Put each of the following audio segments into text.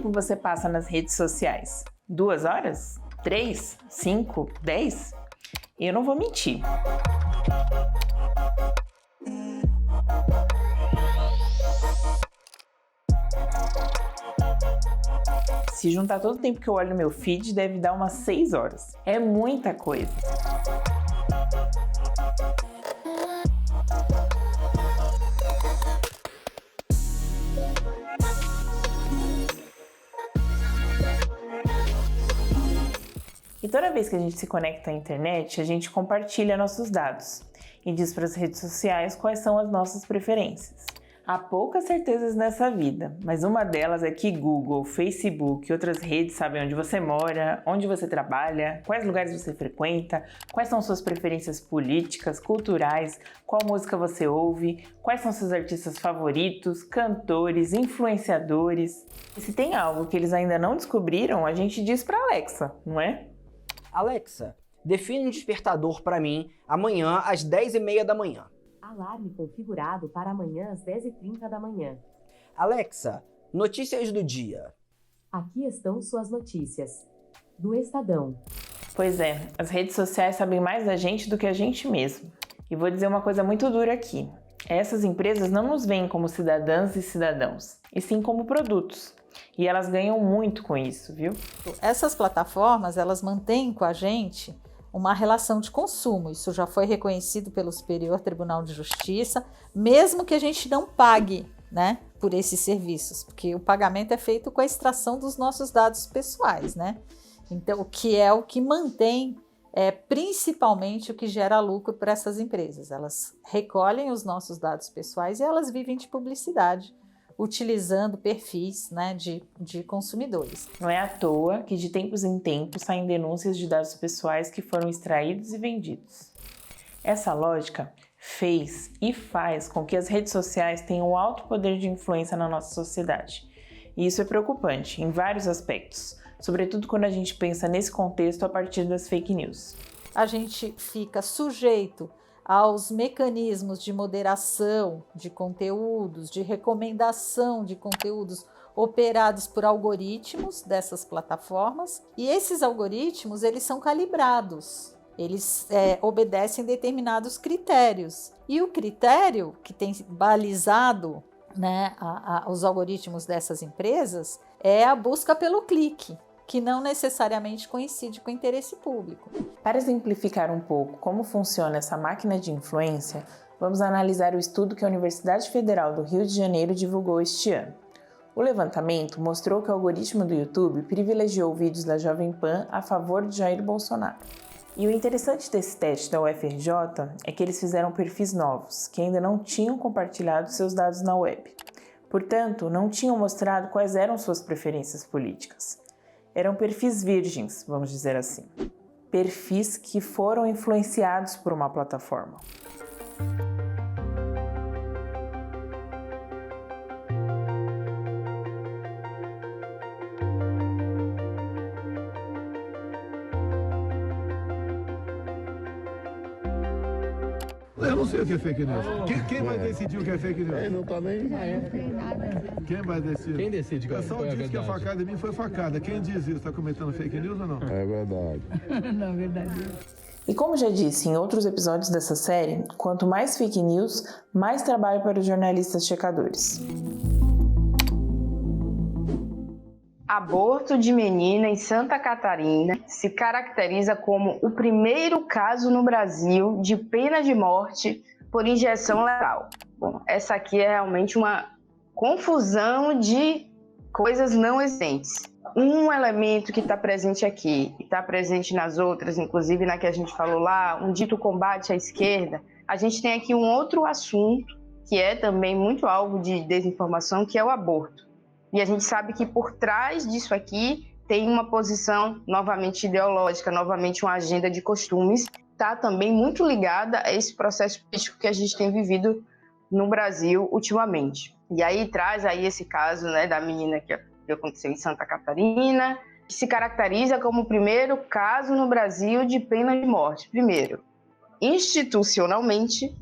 tempo você passa nas redes sociais? 2 horas? 3? 5? 10? Eu não vou mentir. Se juntar todo o tempo que eu olho no meu feed, deve dar umas 6 horas. É muita coisa. E toda vez que a gente se conecta à internet, a gente compartilha nossos dados e diz para as redes sociais quais são as nossas preferências. Há poucas certezas nessa vida, mas uma delas é que Google, Facebook e outras redes sabem onde você mora, onde você trabalha, quais lugares você frequenta, quais são suas preferências políticas, culturais, qual música você ouve, quais são seus artistas favoritos, cantores, influenciadores. E se tem algo que eles ainda não descobriram, a gente diz para Alexa, não é? Alexa, define um despertador para mim amanhã às 10h30 da manhã. Alarme configurado para amanhã às 10h30 da manhã. Alexa, notícias do dia. Aqui estão suas notícias. Do Estadão. Pois é, as redes sociais sabem mais da gente do que a gente mesmo. E vou dizer uma coisa muito dura aqui. Essas empresas não nos veem como cidadãs e cidadãos, e sim como produtos. E elas ganham muito com isso, viu? Essas plataformas, elas mantêm com a gente uma relação de consumo. Isso já foi reconhecido pelo Superior Tribunal de Justiça, mesmo que a gente não pague, né, por esses serviços, porque o pagamento é feito com a extração dos nossos dados pessoais, né? Então, o que mantém principalmente o que gera lucro para essas empresas. Elas recolhem os nossos dados pessoais e elas vivem de publicidade, utilizando perfis, né, de consumidores. Não é à toa que de tempos em tempos saem denúncias de dados pessoais que foram extraídos e vendidos. Essa lógica fez e faz com que as redes sociais tenham alto poder de influência na nossa sociedade. E isso é preocupante em vários aspectos, sobretudo quando a gente pensa nesse contexto a partir das fake news. A gente fica sujeito aos mecanismos de moderação de conteúdos, de recomendação de conteúdos operados por algoritmos dessas plataformas, e esses algoritmos eles são calibrados, eles obedecem determinados critérios, e o critério que tem balizado, né, os algoritmos dessas empresas é a busca pelo clique, que não necessariamente coincide com o interesse público. Para exemplificar um pouco como funciona essa máquina de influência, vamos analisar o estudo que a Universidade Federal do Rio de Janeiro divulgou este ano. O levantamento mostrou que o algoritmo do YouTube privilegiou vídeos da Jovem Pan a favor de Jair Bolsonaro. E o interessante desse teste da UFRJ é que eles fizeram perfis novos, que ainda não tinham compartilhado seus dados na web. Portanto, não tinham mostrado quais eram suas preferências políticas. Eram perfis virgens, vamos dizer assim. Perfis que foram influenciados por uma plataforma. Eu não sei o que é fake news. Quem vai decidir o que é fake news? Ele não tá nem... Quem vai decidir? Quem decide O pessoal disse que a facada em mim foi facada. Quem diz isso? Está comentando fake news ou não? É verdade. Não, é verdade. E como já disse em outros episódios dessa série, quanto mais fake news, mais trabalho para os jornalistas checadores. Aborto de menina em Santa Catarina se caracteriza como o primeiro caso no Brasil de pena de morte por injeção letal. Bom, essa aqui é realmente uma confusão de coisas não existentes. Um elemento que está presente aqui, e está presente nas outras, inclusive na que a gente falou lá, um dito combate à esquerda, a gente tem aqui um outro assunto que é também muito alvo de desinformação, que é o aborto. E a gente sabe que por trás disso aqui tem uma posição novamente ideológica, novamente uma agenda de costumes, está também muito ligada a esse processo político que a gente tem vivido no Brasil ultimamente. E aí traz aí esse caso, né, da menina que aconteceu em Santa Catarina, que se caracteriza como o primeiro caso no Brasil de pena de morte. Primeiro, institucionalmente,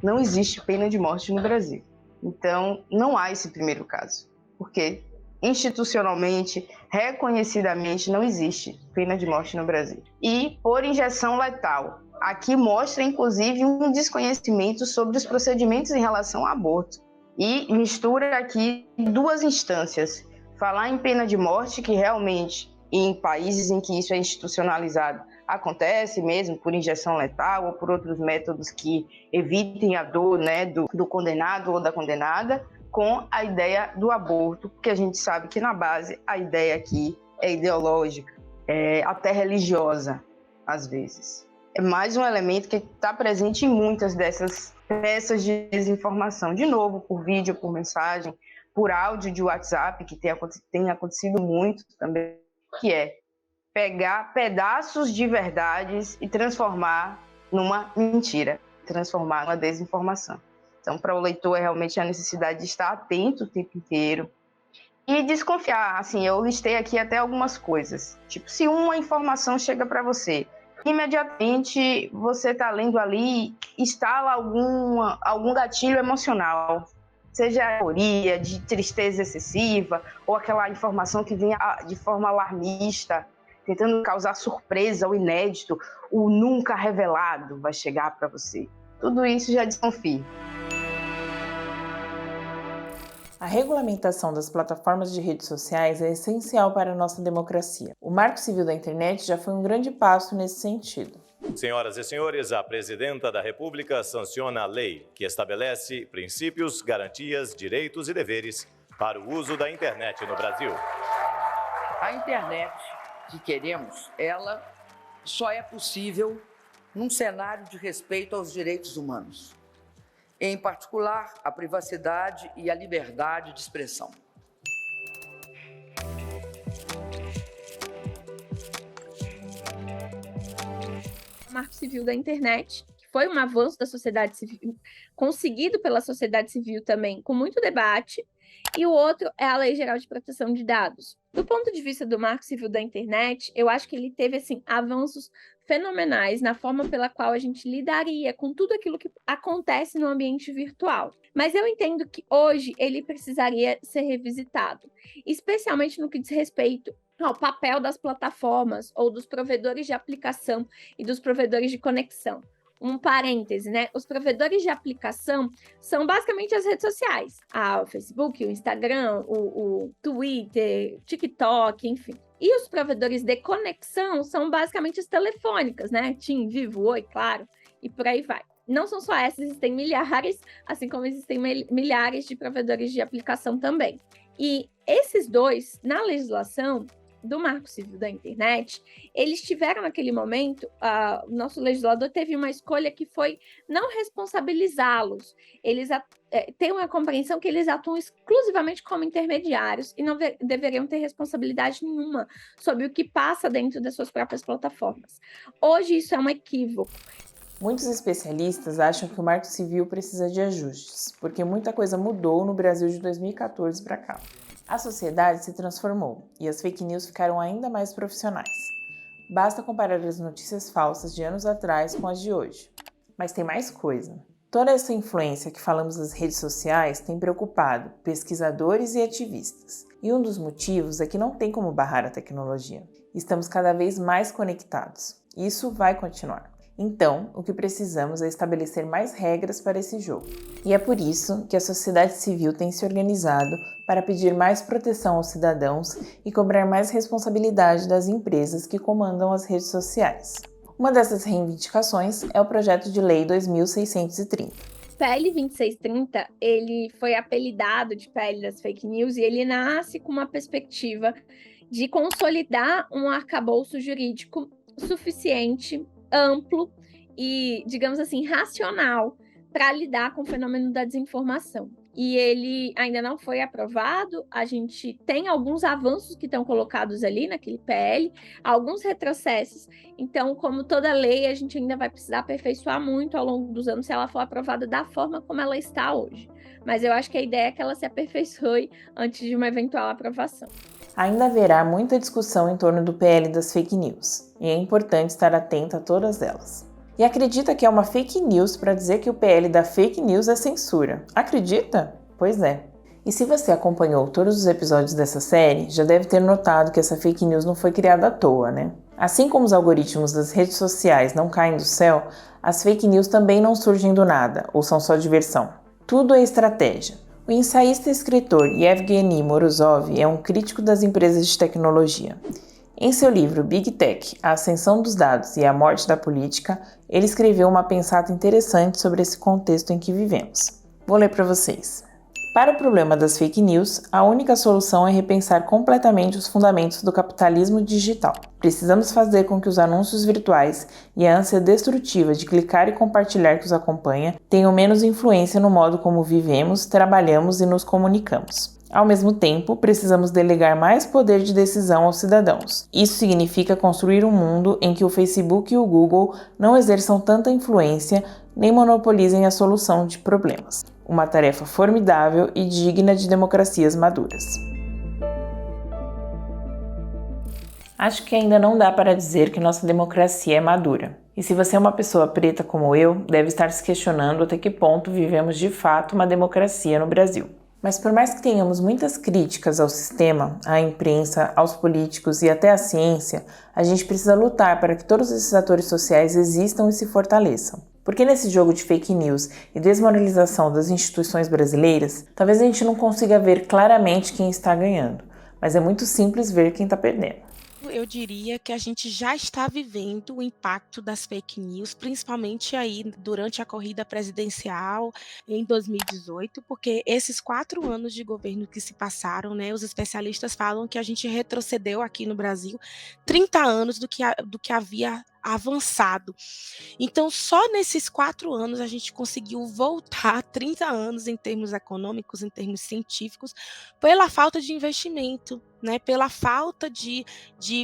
não existe pena de morte no Brasil. Então, não há esse primeiro caso. Porque institucionalmente, reconhecidamente, não existe pena de morte no Brasil. E por injeção letal. Aqui mostra, inclusive, um desconhecimento sobre os procedimentos em relação ao aborto. E mistura aqui duas instâncias. Falar em pena de morte, que realmente, em países em que isso é institucionalizado, acontece mesmo por injeção letal ou por outros métodos que evitem a dor, né, do condenado ou da condenada, com a ideia do aborto, porque a gente sabe que na base a ideia aqui é ideológica, até religiosa, às vezes. É mais um elemento que está presente em muitas dessas peças de desinformação, de novo, por vídeo, por mensagem, por áudio de WhatsApp, que tem acontecido muito também, que é pegar pedaços de verdades e transformar numa mentira, transformar numa desinformação. Então, para o leitor, é realmente a necessidade de estar atento o tempo inteiro e desconfiar. Assim, eu listei aqui até algumas coisas. Tipo, se uma informação chega para você, imediatamente você está lendo ali, instala algum gatilho emocional, seja a euforia, de tristeza excessiva, ou aquela informação que vem de forma alarmista, tentando causar surpresa, o inédito, o nunca revelado vai chegar para você. Tudo isso já desconfia. A regulamentação das plataformas de redes sociais é essencial para a nossa democracia. O Marco Civil da Internet já foi um grande passo nesse sentido. Senhoras e senhores, a Presidenta da República sanciona a lei que estabelece princípios, garantias, direitos e deveres para o uso da internet no Brasil. A internet que queremos, ela só é possível num cenário de respeito aos direitos humanos, em particular a privacidade e a liberdade de expressão. O Marco Civil da Internet, que foi um avanço da sociedade civil, conseguido pela sociedade civil também, com muito debate, e o outro é a Lei Geral de Proteção de Dados. Do ponto de vista do Marco Civil da Internet, eu acho que ele teve assim, avanços fenomenais na forma pela qual a gente lidaria com tudo aquilo que acontece no ambiente virtual. Mas eu entendo que hoje ele precisaria ser revisitado, especialmente no que diz respeito ao papel das plataformas ou dos provedores de aplicação e dos provedores de conexão. Um parêntese, né? Os provedores de aplicação são basicamente as redes sociais. O Facebook, o Instagram, o Twitter, TikTok, enfim. E os provedores de conexão são basicamente as telefônicas, né? TIM, Vivo, Oi, Claro, e por aí vai. Não são só essas, existem milhares, assim como existem milhares de provedores de aplicação também. E esses dois, na legislação do Marco Civil da Internet, eles tiveram naquele momento, o nosso legislador teve uma escolha que foi não responsabilizá-los. Eles têm uma compreensão que eles atuam exclusivamente como intermediários e não deveriam ter responsabilidade nenhuma sobre o que passa dentro das suas próprias plataformas. Hoje isso é um equívoco. Muitos especialistas acham que o Marco Civil precisa de ajustes, porque muita coisa mudou no Brasil de 2014 para cá. A sociedade se transformou e as fake news ficaram ainda mais profissionais. Basta comparar as notícias falsas de anos atrás com as de hoje. Mas tem mais coisa. Toda essa influência que falamos das redes sociais tem preocupado pesquisadores e ativistas. E um dos motivos é que não tem como barrar a tecnologia. Estamos cada vez mais conectados. E isso vai continuar. Então, o que precisamos é estabelecer mais regras para esse jogo. E é por isso que a sociedade civil tem se organizado para pedir mais proteção aos cidadãos e cobrar mais responsabilidade das empresas que comandam as redes sociais. Uma dessas reivindicações é o projeto de lei 2630. PL 2630, ele foi apelidado de PL das fake news e ele nasce com uma perspectiva de consolidar um arcabouço jurídico suficiente, amplo e, digamos assim, racional para lidar com o fenômeno da desinformação. E ele ainda não foi aprovado, a gente tem alguns avanços que estão colocados ali naquele PL, alguns retrocessos, então, como toda lei, a gente ainda vai precisar aperfeiçoar muito ao longo dos anos se ela for aprovada da forma como ela está hoje. Mas eu acho que a ideia é que ela se aperfeiçoe antes de uma eventual aprovação. Ainda haverá muita discussão em torno do PL das fake news, e é importante estar atento a todas elas. E acredita que é uma fake news para dizer que o PL da fake news é censura. Acredita? Pois é. E se você acompanhou todos os episódios dessa série, já deve ter notado que essa fake news não foi criada à toa, né? Assim como os algoritmos das redes sociais não caem do céu, as fake news também não surgem do nada, ou são só diversão. Tudo é estratégia. O ensaísta e escritor Yevgeny Morozov é um crítico das empresas de tecnologia. Em seu livro Big Tech, a ascensão dos dados e a morte da política, ele escreveu uma pensata interessante sobre esse contexto em que vivemos. Vou ler para vocês. Para o problema das fake news, a única solução é repensar completamente os fundamentos do capitalismo digital. Precisamos fazer com que os anúncios virtuais e a ânsia destrutiva de clicar e compartilhar que os acompanha tenham menos influência no modo como vivemos, trabalhamos e nos comunicamos. Ao mesmo tempo, precisamos delegar mais poder de decisão aos cidadãos. Isso significa construir um mundo em que o Facebook e o Google não exerçam tanta influência nem monopolizem a solução de problemas. Uma tarefa formidável e digna de democracias maduras. Acho que ainda não dá para dizer que nossa democracia é madura. E se você é uma pessoa preta como eu, deve estar se questionando até que ponto vivemos de fato uma democracia no Brasil. Mas por mais que tenhamos muitas críticas ao sistema, à imprensa, aos políticos e até à ciência, a gente precisa lutar para que todos esses atores sociais existam e se fortaleçam. Porque nesse jogo de fake news e desmoralização das instituições brasileiras, talvez a gente não consiga ver claramente quem está ganhando, mas é muito simples ver quem está perdendo. Eu diria que a gente já está vivendo o impacto das fake news, principalmente aí durante a corrida presidencial em 2018, porque esses 4 anos de governo que se passaram, né, os especialistas falam que a gente retrocedeu aqui no Brasil 30 anos do que havia avançado. Então, só nesses 4 anos a gente conseguiu voltar 30 anos em termos econômicos, em termos científicos, pela falta de investimento, né? Pela falta de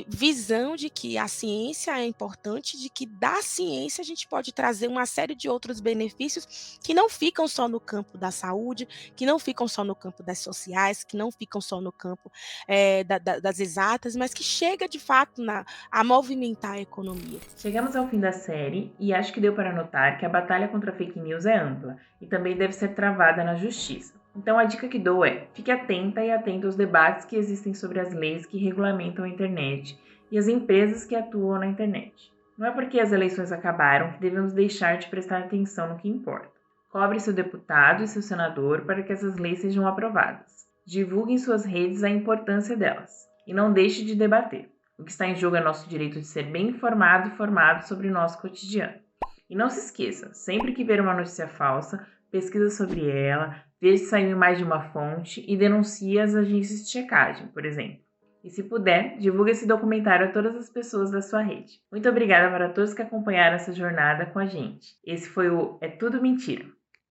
visão de que a ciência é importante, de que da ciência a gente pode trazer uma série de outros benefícios que não ficam só no campo da saúde, que não ficam só no campo das sociais, que não ficam só no campo das exatas, mas que chega de fato a movimentar a economia. Chegamos ao fim da série e acho que deu para notar que a batalha contra a fake news é ampla e também deve ser travada na justiça. Então a dica que dou é: fique atenta e atento aos debates que existem sobre as leis que regulamentam a internet e as empresas que atuam na internet. Não é porque as eleições acabaram que devemos deixar de prestar atenção no que importa. Cobre seu deputado e seu senador para que essas leis sejam aprovadas. Divulgue em suas redes a importância delas e não deixe de debater. O que está em jogo é nosso direito de ser bem informado e formado sobre o nosso cotidiano. E não se esqueça, sempre que ver uma notícia falsa, pesquisa sobre ela, veja se saiu em mais de uma fonte e denuncie as agências de checagem, por exemplo. E se puder, divulgue esse documentário a todas as pessoas da sua rede. Muito obrigada para todos que acompanharam essa jornada com a gente. Esse foi o É Tudo Mentira.